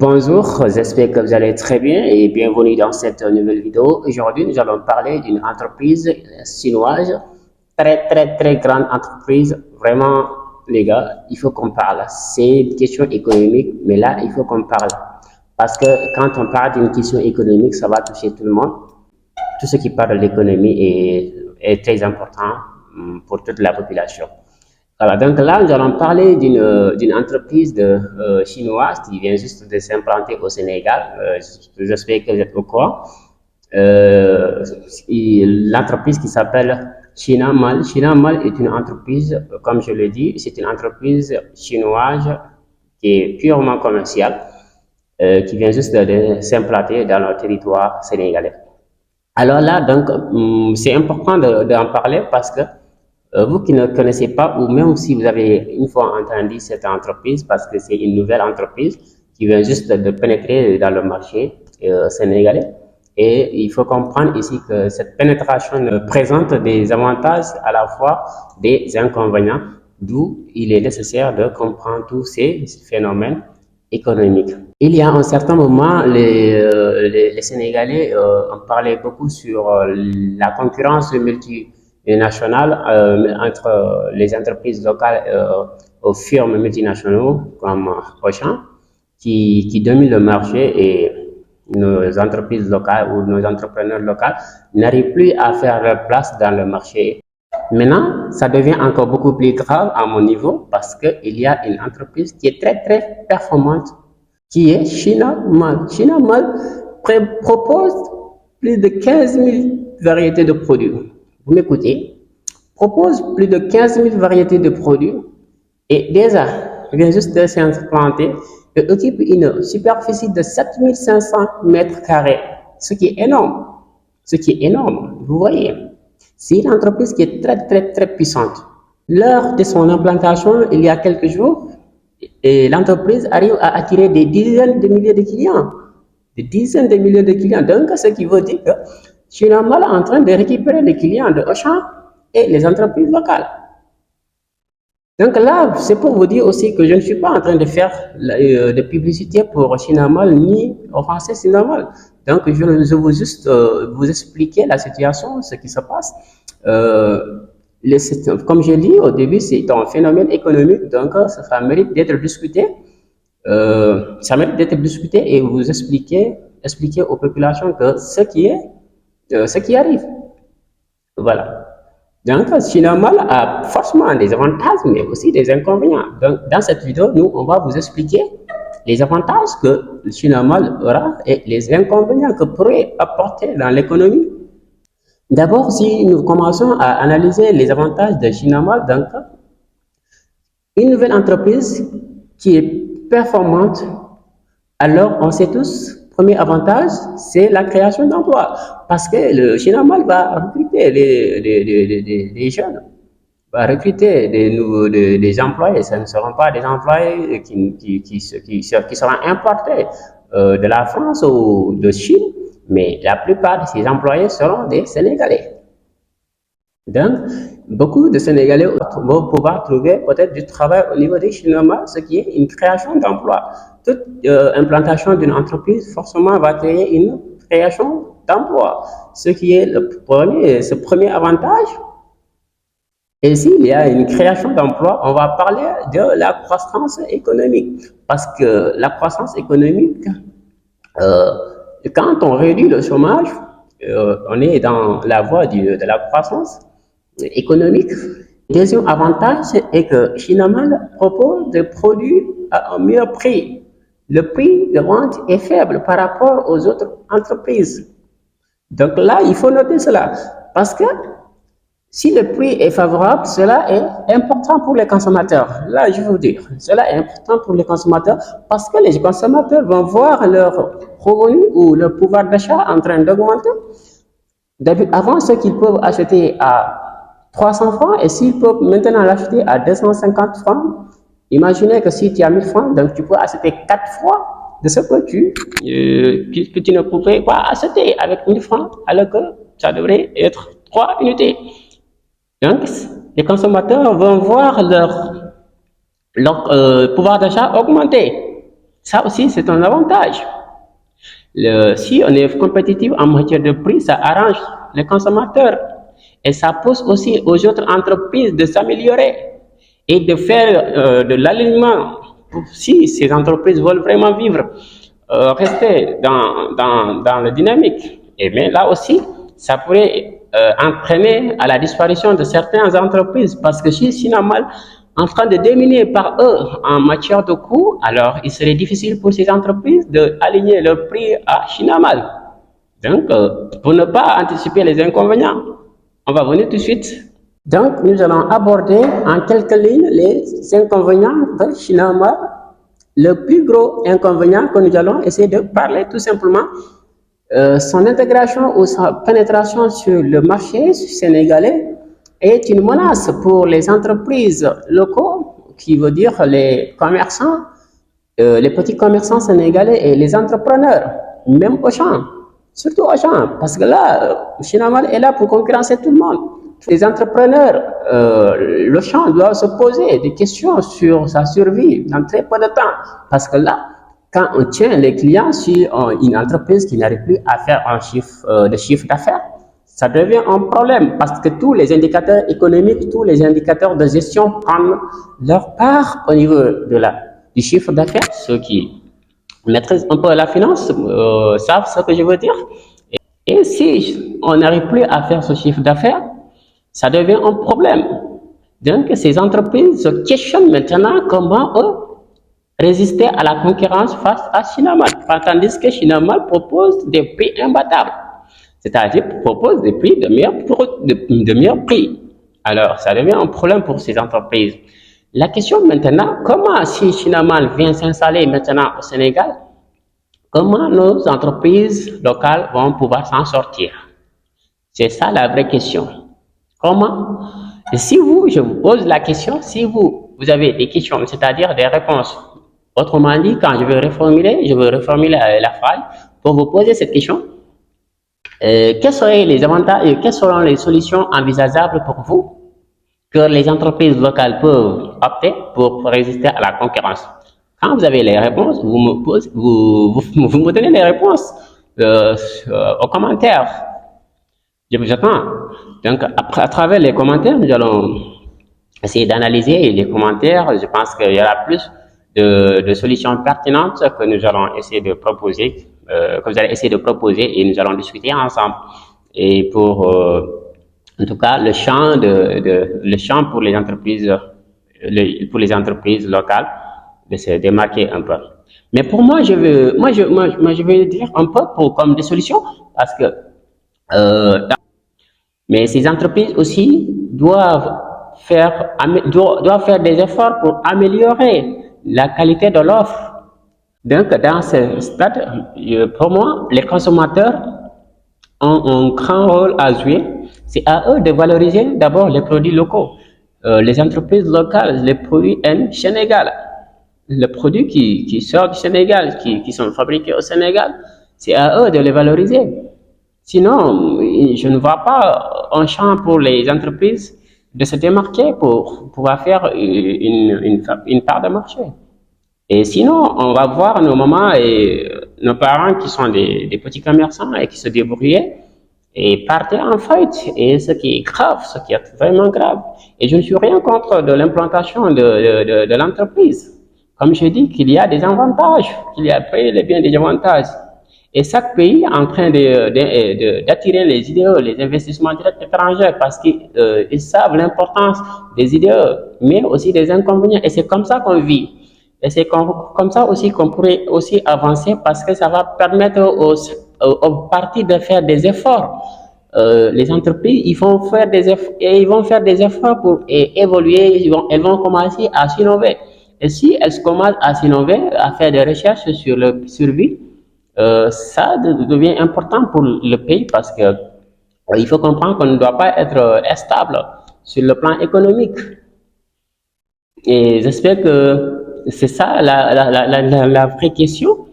Bonjour, j'espère que vous allez très bien et bienvenue dans cette nouvelle vidéo. Aujourd'hui, nous allons parler d'une entreprise chinoise, très grande entreprise. Vraiment, les gars, il faut qu'on parle. C'est une question économique, mais là, il faut qu'on parle. Parce que quand on parle d'une question économique, ça va toucher tout le monde. Tout ce qui parle de l'économie est très important pour toute la population. Voilà, donc là, nous allons parler d'une entreprise chinoise qui vient juste de s'implanter au Sénégal. J'espère que vous êtes au courant. L'entreprise qui s'appelle China Mall. China Mall est une entreprise, comme je l'ai dit, c'est une entreprise chinoise qui est purement commerciale, qui vient juste de s'implanter dans le territoire sénégalais. Alors là, donc, c'est important d'en parler parce que vous qui ne connaissez pas, ou même si vous avez une fois entendu cette entreprise, parce que c'est une nouvelle entreprise qui vient juste de pénétrer dans le marché sénégalais, et il faut comprendre ici que cette pénétration présente des avantages à la fois des inconvénients, d'où il est nécessaire de comprendre tous ces phénomènes économiques. Il y a un certain moment, les Sénégalais ont parlé beaucoup sur la concurrence multinationale entre les entreprises locales aux firmes multinationales comme Auchan qui dominent le marché et nos entreprises locales ou nos entrepreneurs locaux n'arrivent plus à faire leur place dans le marché. Maintenant, ça devient encore beaucoup plus grave à mon niveau parce qu'il y a une entreprise qui est très performante qui est China Mall. China Mall propose plus de 15 000 variétés de produits. Vous m'écoutez? Propose plus de 15 000 variétés de produits et déjà, vient juste de s'implanter et occupe une superficie de 7500 mètres carrés, ce qui est énorme. Ce qui est énorme, vous voyez. C'est une entreprise qui est très puissante. Lors de son implantation, il y a quelques jours, et l'entreprise arrive à attirer des dizaines de milliers de clients. Des dizaines de milliers de clients. Donc, ce qui veut dire que China Mall est en train de récupérer les clients de Auchan et les entreprises locales. Donc là, c'est pour vous dire aussi que je ne suis pas en train de faire de publicité pour China Mall ni offenser China Mall. Donc, je veux juste vous expliquer la situation, ce qui se passe. Comme je dit au début, c'est un phénomène économique, donc ça mérite d'être discuté. Ça mérite d'être discuté et vous expliquer aux populations que ce qui arrive. Voilà. Donc, China Mall a forcément des avantages, mais aussi des inconvénients. Donc, dans cette vidéo, nous, on va vous expliquer les avantages que China Mall aura et les inconvénients que pourrait apporter dans l'économie. D'abord, si nous commençons à analyser les avantages de China Mall, donc, une nouvelle entreprise qui est performante, alors on sait tous, premier avantage, c'est la création d'emplois. Parce que le China Mall va recruter des jeunes, va recruter des employés. Ce ne seront pas des employés qui seront importés de la France ou de Chine, mais la plupart de ces employés seront des Sénégalais. Donc, beaucoup de Sénégalais vont pouvoir trouver peut-être du travail au niveau des China Mall, ce qui est une création d'emplois. Toute implantation d'une entreprise, forcément, va créer une création d'emplois, ce qui est ce premier avantage. Et s'il y a une création d'emplois, on va parler de la croissance économique. Parce que la croissance économique, quand on réduit le chômage, on est dans la voie de la croissance économique. Deuxième avantage est que China Mall propose des produits à un meilleur prix. Le prix de vente est faible par rapport aux autres entreprises. Donc là, il faut noter cela. Parce que si le prix est favorable, cela est important pour les consommateurs. Là, je veux dire, cela est important pour les consommateurs parce que les consommateurs vont voir leur revenu ou leur pouvoir d'achat en train d'augmenter. Avant, ce qu'ils peuvent acheter à 300 francs et s'ils peuvent maintenant l'acheter à 250 francs, imaginez que si tu as 1000 francs, donc tu peux acheter 4 fois de ce que tu ne pouvais pas acheter avec 1000 francs, alors que ça devrait être 3 unités. Donc, les consommateurs vont voir leur pouvoir d'achat augmenter. Ça aussi, c'est un avantage. Si on est compétitif en matière de prix, ça arrange les consommateurs. Et ça pousse aussi aux autres entreprises de s'améliorer et de faire de l'alignement. Si ces entreprises veulent vraiment vivre, rester dans la dynamique. Et bien là aussi, ça pourrait entraîner à la disparition de certaines entreprises parce que si Sinamal en train de dominer par eux en matière de coûts, alors il serait difficile pour ces entreprises d'aligner leur prix à Chinamal. Donc, pour ne pas anticiper les inconvénients, on va venir tout de suite. Donc, nous allons aborder en quelques lignes les inconvénients de Chinamal. Le plus gros inconvénient que nous allons essayer de parler tout simplement, son intégration ou sa pénétration sur le marché sénégalais est une menace pour les entreprises locaux, qui veut dire les commerçants, les petits commerçants sénégalais et les entrepreneurs, même Auchan, surtout Auchan, parce que là, Chinamal est là pour concurrencer tout le monde. Les entrepreneurs, Auchan doit se poser des questions sur sa survie dans très peu de temps, parce que là, quand on tient les clients sur une entreprise qui n'arrive plus à faire un chiffre d'affaires, ça devient un problème parce que tous les indicateurs économiques, tous les indicateurs de gestion prennent leur part au niveau du chiffre d'affaires. Ceux qui maîtrisent un peu la finance savent ce que je veux dire. Et si on n'arrive plus à faire ce chiffre d'affaires, ça devient un problème. Donc, ces entreprises se questionnent maintenant comment eux résister à la concurrence face à Chinamal, tandis que Chinamal propose des prix imbattables, c'est-à-dire propose des prix de meilleurs prix. Alors, ça devient un problème pour ces entreprises. La question maintenant, comment si Chinamal vient s'installer maintenant au Sénégal, comment nos entreprises locales vont pouvoir s'en sortir? C'est ça la vraie question. Comment? Et si je vous pose la question, si vous avez des questions, c'est-à-dire des réponses. Autrement dit, quand je vais reformuler la phrase pour vous poser cette question. Quels seraient les avantages et quelles seront les solutions envisageables pour vous que les entreprises locales peuvent opter pour résister à la concurrence? Quand vous avez les réponses, vous me donnez les réponses aux commentaires. Je vous attends. Donc, à travers les commentaires, nous allons essayer d'analyser les commentaires. Je pense qu'il y aura plus de solutions pertinentes que nous allons essayer de proposer, que vous allez essayer de proposer et nous allons discuter ensemble. Et pour, en tout cas, le champ pour les entreprises, locales, de se démarquer un peu. Mais pour moi, je vais dire un peu comme des solutions parce que mais ces entreprises aussi doivent faire des efforts pour améliorer la qualité de l'offre. Donc, dans ce stade, pour moi, les consommateurs ont un grand rôle à jouer. C'est à eux de valoriser d'abord les produits locaux, les entreprises locales, les produits Sénégal. Les produits qui sortent du Sénégal, qui sont fabriqués au Sénégal, c'est à eux de les valoriser. Sinon, je ne vois pas un champ pour les entreprises de se démarquer pour pouvoir faire une part de marché. Et sinon, on va voir nos mamans et nos parents qui sont des petits commerçants et qui se débrouillaient et partaient en faillite. Et ce qui est grave, ce qui est vraiment grave. Et je ne suis rien contre de l'implantation de l'entreprise. Comme je dis qu'il y a des avantages, qu'il y a bien des avantages. Et chaque pays est en train d'attirer les idéaux, les investissements directs étrangers parce qu'ils savent l'importance des idéaux, mais aussi des inconvénients. Et c'est comme ça qu'on vit. Et c'est comme ça aussi qu'on pourrait aussi avancer parce que ça va permettre aux partis de faire des efforts. Les entreprises, ils vont faire des efforts pour évoluer, elles vont commencer à s'innover. Et si elles commencent à s'innover, à faire des recherches sur leur survie, ça devient important pour le pays parce que il faut comprendre qu'on ne doit pas être stable sur le plan économique. Et j'espère que c'est ça la vraie question.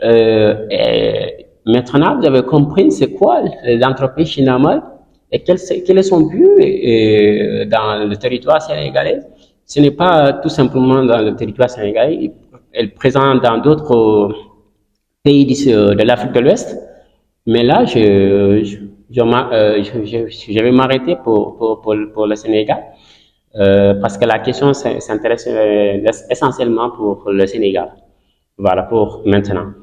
Et maintenant, vous avez compris c'est quoi les entreprises chinoises et quel est son but dans le territoire sénégalais. Ce n'est pas tout simplement dans le territoire sénégalais. elle est présente dans d'autres pays de l'Afrique de l'Ouest. Mais là, je vais m'arrêter pour le Sénégal parce que la question s'intéresse essentiellement pour le Sénégal. Voilà pour maintenant.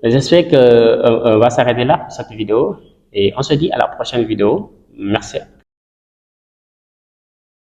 J'espère qu'on va s'arrêter là pour cette vidéo et on se dit à la prochaine vidéo. Merci.